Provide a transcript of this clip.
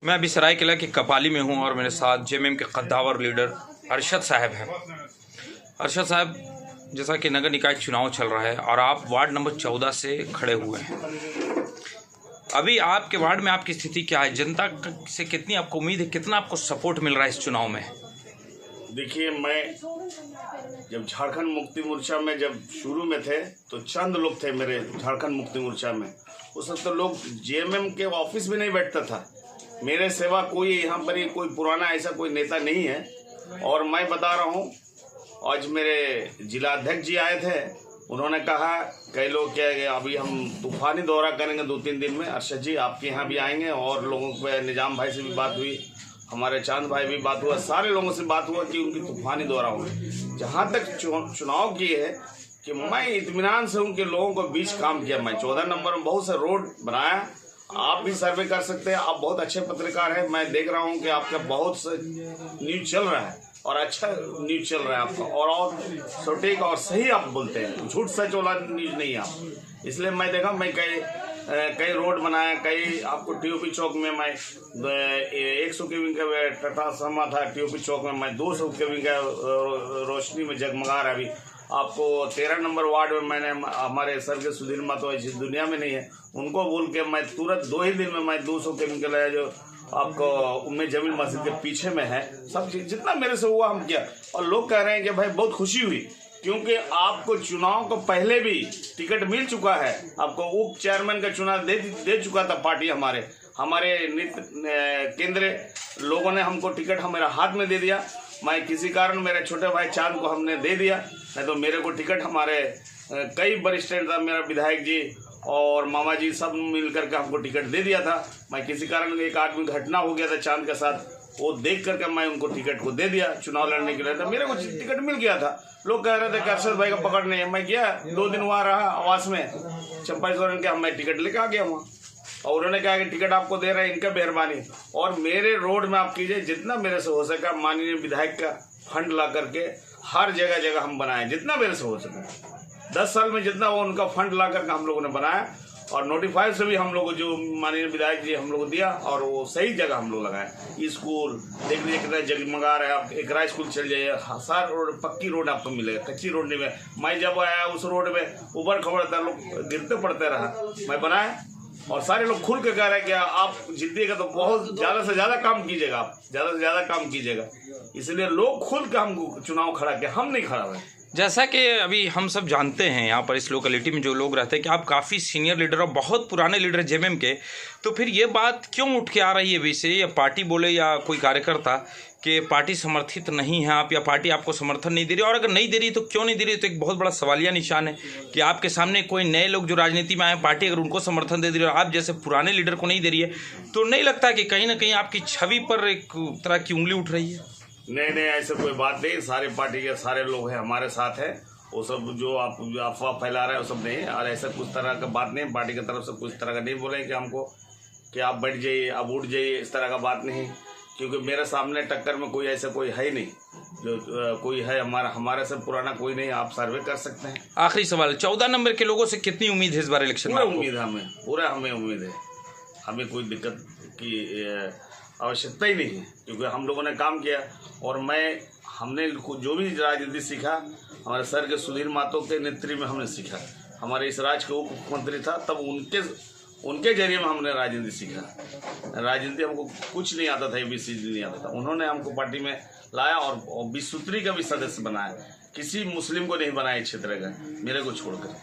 मैं अभी सरायकेला के कपाली में हूँ और मेरे साथ जेएमएम के कद्दावर लीडर अरशद साहब हैं। अरशद साहब, जैसा कि नगर निकाय चुनाव चल रहा है और आप वार्ड नंबर 14 से खड़े हुए हैं, अभी आपके वार्ड में आपकी स्थिति क्या है? जनता से कितनी आपको उम्मीद है, कितना आपको सपोर्ट मिल रहा है इस चुनाव में? देखिए, मैं जब झारखंड मुक्ति मोर्चा में जब शुरू में थे तो चंद लोग थे मेरे झारखंड मुक्ति मोर्चा में। उस वक्त तो लोग जेएमएम के ऑफिस भी नहीं बैठता था। मेरे सेवा कोई यहाँ पर कोई पुराना ऐसा कोई नेता नहीं है। और मैं बता रहा हूँ, आज मेरे जिला अध्यक्ष जी आए थे, उन्होंने कहा कई लोग क्या है अभी हम तूफानी दौरा करेंगे 2-3 दिन में। अरशद जी आपके यहाँ भी आएंगे और लोगों पे निजाम भाई से भी बात हुई, हमारे चांद भाई भी बात हुआ, सारे लोगों से बात हुआ कि उनकी तूफानी दौरा हुई। जहाँ तक चुनाव की है कि मैं इत्मीनान से उनके लोगों को बीच काम किया। मैं 14 नंबर में बहुत से रोड बनाया। आप भी सर्वे कर सकते हैं, आप बहुत अच्छे पत्रकार हैं। मैं देख रहा हूं कि आपका बहुत से न्यूज चल रहा है और अच्छा न्यूज चल रहा है आपका, और सटीक और सही आप बोलते हैं, झूठ सच वाला न्यूज नहीं है आप। इसलिए मैं देखा, मैं कई रोड बनाया, कई आपको टीओपी चौक में मैं 100 केवी का ट्रांसफार्मा था, टीओपी चौक में मैं 200 केवी का रोशनी में जगमगा रहा। अभी आपको 13 नंबर वार्ड में मैंने हमारे सर के सुधीर मातो इस दुनिया में नहीं है, उनको बोल के मैं तुरंत 2 ही दिन में मैं 200 केमिकल है जो आपको उम्मीद जमील मस्जिद के पीछे में है, सब चीज जितना मेरे से हुआ हम किया। और लोग कह रहे हैं कि भाई बहुत खुशी हुई, क्योंकि आपको चुनाव को पहले भी टिकट मिल चुका है। आपको उप चेयरमैन का चुनाव दे चुका था पार्टी। हमारे केंद्रीय लोगों ने हमको टिकट हमारे हाथ में दे दिया। मैं किसी कारण मेरे छोटे भाई चांद को हमने दे दिया, नहीं तो मेरे को टिकट हमारे कई वरिष्ठ था, मेरा विधायक जी और मामा जी सब मिल करके हमको टिकट दे दिया था। मैं किसी कारण एक आदमी घटना हो गया था चांद के साथ, वो देख करके मैं उनको टिकट को दे दिया चुनाव लड़ने के लिए। तो मेरे को टिकट मिल गया था। लोग कह रहे थे कि अरशद भाई का पकड़ने, मैं गया 2 दिन वहाँ रहा आवास में, चंपा सोरेन के मैं टिकट लेके आ गया वहाँ, और उन्होंने कहा कि टिकट आपको दे रहे हैं, इनका मेहरबानी। और मेरे रोड में आप कीजिए जितना मेरे से हो सका, माननीय विधायक का फंड ला करके हर जगह जगह हम बनाए जितना मेरे से हो सका। 10 साल में जितना वो उनका फंड ला करके हम लोगों ने बनाया, और नोटिफाइड से भी हम लोग जो माननीय विधायक जी हम लोग को दिया, और वो सही जगह हम लोग लगाए। स्कूल देख लीजिए कितना जगमगा रहा है। आप एकरा स्कूल चल जाइए, सार रोड पक्की रोड आपको मिलेगा, कच्ची रोड नहीं में। मैं जब आया उस रोड में ऊबर खबर था, लोग गिरते पड़ते रहा, मैं बनाया। और सारे लोग खुल के कह रहे हैं कि आप जीतिएगा तो बहुत ज़्यादा से ज़्यादा काम कीजिएगा, आप ज़्यादा से ज़्यादा काम कीजिएगा। इसलिए लोग खुल के हमको चुनाव खड़ा किया, हम नहीं खड़ा हुए। जैसा कि अभी हम सब जानते हैं, यहाँ पर इस लोकेलिटी में जो लोग रहते हैं कि आप काफ़ी सीनियर लीडर और बहुत पुराने लीडर जेएमएम के, तो फिर ये बात क्यों उठ के आ रही है वैसे, या पार्टी बोले या कोई कार्यकर्ता कि पार्टी समर्थित नहीं है आप, या पार्टी आपको समर्थन नहीं दे रही? और अगर नहीं दे रही तो क्यों नहीं दे रही? तो एक बहुत बड़ा सवालिया निशान है कि आपके सामने कोई नए लोग जो राजनीति में आए, पार्टी अगर उनको समर्थन दे रही है और आप जैसे पुराने लीडर को नहीं दे रही है, तो नहीं लगता कि कहीं ना कहीं आपकी छवि पर एक तरह की उंगली उठ रही है? नहीं, ऐसा कोई बात नहीं। सारे पार्टी के सारे लोग हैं हमारे साथ हैं। वो सब जो आप अफवाह फैला रहे हैं वो सब नहीं है, और ऐसा कुछ तरह का बात नहीं। पार्टी की तरफ से कुछ तरह का नहीं बोले कि हमको कि आप बैठ जाइए, आप उठ जाइए, इस तरह का बात नहीं। क्योंकि मेरे सामने टक्कर में कोई ऐसा कोई है ही नहीं जो कोई है हमारे से पुराना कोई नहीं। आप सर्वे कर सकते हैं। आखिरी सवाल, 14 नंबर के लोगों से कितनी उम्मीद है इस बार इलेक्शन में? उम्मीद है हमें, पूरा हमें उम्मीद है। हमें कोई दिक्कत की आवश्यकता ही नहीं है, क्योंकि हम लोगों ने काम किया। और हमने जो भी राजनीति सीखा, हमारे सर के सुधीर मातो के नेतृत्व में हमने सीखा। हमारे इस राज्य के उप मुख्यमंत्री था, तब उनके जरिए में हमने राजनीति सीखा। राजनीति हमको कुछ नहीं आता था, ABC नहीं आता था। उन्होंने हमको पार्टी में लाया और 20 सूत्री का भी सदस्य बनाया। किसी मुस्लिम को नहीं बनाया क्षेत्र का, मेरे को छोड़कर।